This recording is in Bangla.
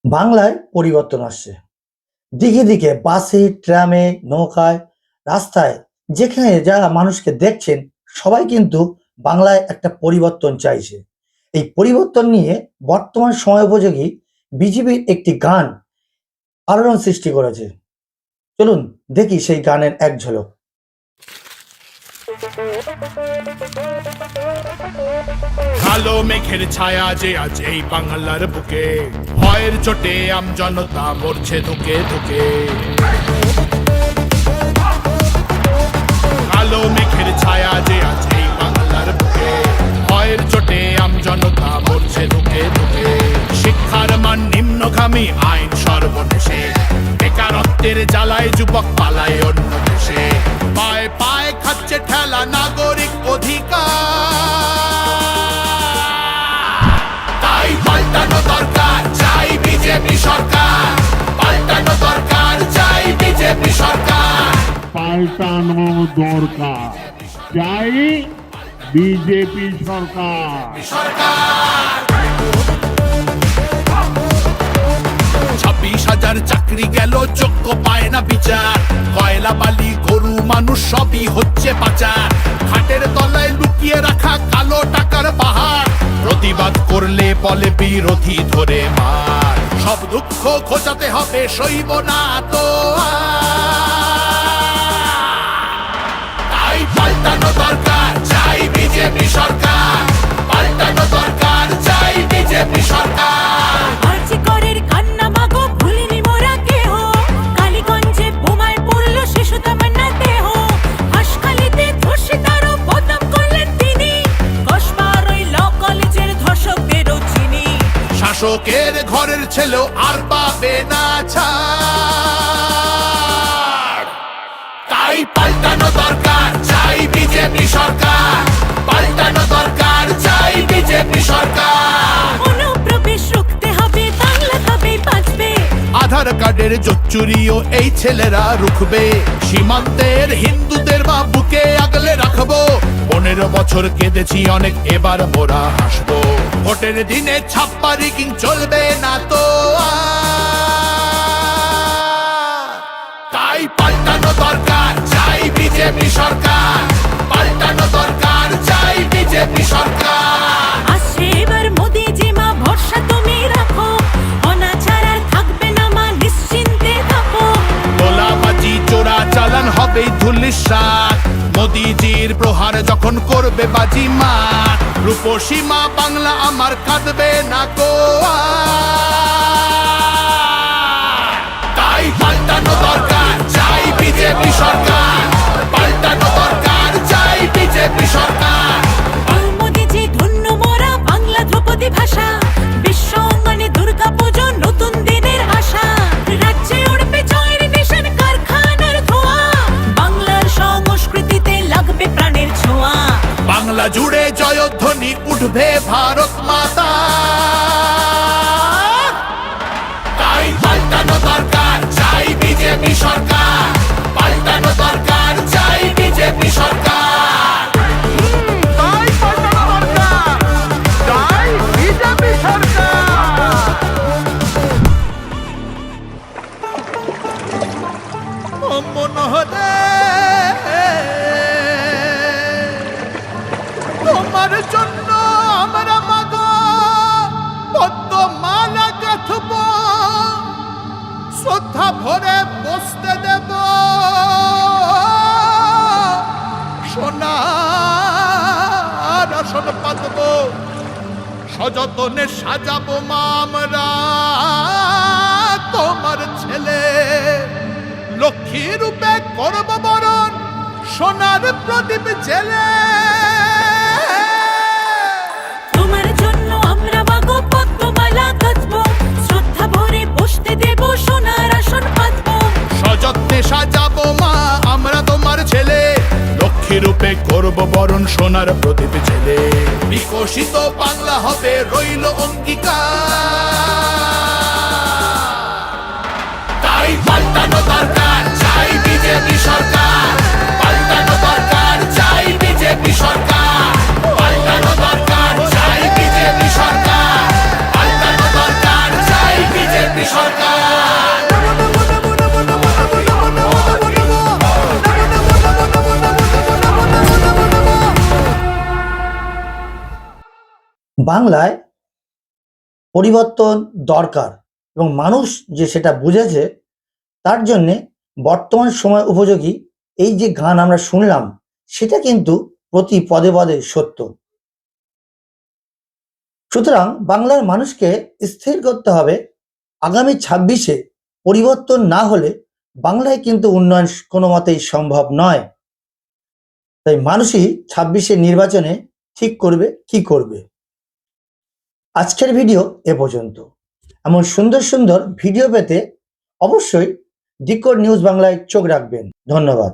বাংলায় পরিবর্তন আসছে। দিকে দিকে বাসে, ট্রামে, নৌকায়, রাস্তায় যেখানে যারা মানুষকে দেখছেন সবাই কিন্তু বাংলায় একটা পরিবর্তন চাইছে। এই পরিবর্তন নিয়ে বর্তমান সময়োপযোগী বিজেপির একটি গান আলোড়ন সৃষ্টি করেছে। চলুন দেখি সেই গানের এক ঝলক। কালো মেঘের ছায়া যে আজ এই বাংলার বুকে, ভয়ের চোটে আমজনতা মরছে ধুকে ধুকে। কালো মেঘের ছায়া যে আজ এই বাংলার বুকে, ভয়ের চোটে আমজনতা মরছে ধুকে ধুকে। শিক্ষার মান নিম্নগামী, আইন সর্বনেশে, বেকারত্বের জ্বালায় যুবক পালায় অন্য দেশে। পায়ে পায়ে খাচ্ছে ঠেলা নাগরিক অধিকার। তাই পাল্টানো দরকার, চাই বিজেপি সরকার। পাল্টানো দরকার, চাই বিজেপি সরকার। পাল্টানো দরকার, চাই বিজেপি সরকার। 26,000 চাকরি গেল, যোগ্য পায় না বিচার। কয়লা বালি গরু মানুষ সবই হচ্ছে পাচার। খাটের তলায় লুকিয়ে রাখা কালো টাকার পাহাড়। প্রতিবাদ করলে বলে বিরোধী ধরে মার। সব দুঃখ খোঁজাতে হবে, সইব না তো তাই পাল্টানো দরকার, চাই বিজেপি সরকার। পাল্টানো দরকার, চাই বিজেপি সরকার। শাসকের ঘরের ছেলেও আর পাবে না ছাড়। তাই পাল্টানো দরকার, চাই বিজেপি সরকার। পাল্টানো দরকার, চাই বিজেপি সরকার। অনুপ্রবেশ রুখতে হবে, বাংলা তবেই বাঁচবে। আধার কার্ডের জোচ্চুরিও এই ছেলেরা রুখবে। সীমান্তের হিন্দুদের মা বুকে আগলে রাখবো। 15 বছর কেঁদেছি অনেক, এবার মোরা হাসবো। ভোটের দিনে ছাপ্পা রিগিং চলবে না তো তাই পাল্টানো দরকার, চাই বিজেপি সরকার। পাল্টানো দরকার, চাই বিজেপি সরকার। আসছে এবার মোদি জি মা, ভরসা তুমি রাখো। অনাচার আর থাকবে না মা, নিশ্চিন্তে থাকো। গোলাবাজি চোরা চালান হবে ধুলিসাৎ। মোদিজির প্রহার যখন করবে বাজি মা। রূপসী মা বাংলা আমার কাঁদবে না কো তাই পাল্টানো দরকার, চাই বিজেপি সরকার। পাল্টানো দরকার, চাই বিজেপি সরকার। মোদি জি ধন্য মোরা, বাংলা ধ্রুপদী ভাষা। বিশ্ব অঙ্গনে দুর্গা পুজো, নতুন দিনের আশা। রাজ্যে উড়বে জয়ের নিশান, কারখানার ধোঁয়া। বাংলার সংস্কৃতিতে লাগবে প্রাণের ছোঁয়া। বাংলা জুড়ে জয়ধ্বনি উঠবে ভারত মাতা। তাই পাল্টানো দরকার, চাই বিজেপি সরকার। পাল্টানো দরকার, চাই বিজেপি সরকার। তাই পাল্টানো দরকার, চাই বিজেপি সরকার। ও মনোহরে, তোমার জন্য আমরা মাগো পদ্মমালা গাঁথব। শ্রদ্ধা ভরে বসতে দেব, সোনার আসন পাতব। সযতনে সাজাবো মা আমরা তোমার ছেলে। লক্ষ্মী রূপে করব বরণ, সোনার প্রদীপ জেলে। তোমার জন্য আমরা মাগো পদ্মমালা গাঁথবো। শ্রদ্ধা ভরে বসতে দেব, সোনার আসন পাতবো। সযত্নে সাজাবো মা আমরা তোমার ছেলে। লক্ষ্মী রূপে করব বরণ, সোনার প্রদীপ জেলে। বিকশিত বাংলা হবে রইল অঙ্গীকার। তাই পাল্টানো দরকার, চাই বিজেপি সরকার। পাল্টানো দরকার, চাই বিজেপি সরকার। পাল্টানো দরকার, চাই বিজেপি সরকার। পাল্টানো দরকার, চাই বিজেপি বাংলায় পরিবর্তন দরকার এবং মানুষ যে সেটা বুঝেছে, তার জন্যে বর্তমান সময় উপযোগী এই যে গান আমরা শুনলাম, সেটা কিন্তু প্রতি পদে পদে সত্য। সুতরাং বাংলার মানুষকে স্থির করতে হবে, আগামী 26-এ পরিবর্তন না হলে বাংলায় কিন্তু উন্নয়ন কোনো মতেই সম্ভব নয়। তাই মানুষই 26-এর নির্বাচনে ঠিক করবে কি করবে। আজকের ভিডিও এ পর্যন্ত। এমন সুন্দর সুন্দর ভিডিও পেতে অবশ্যই ডিকোড নিউজ বাংলায় চোখ রাখবেন। ধন্যবাদ।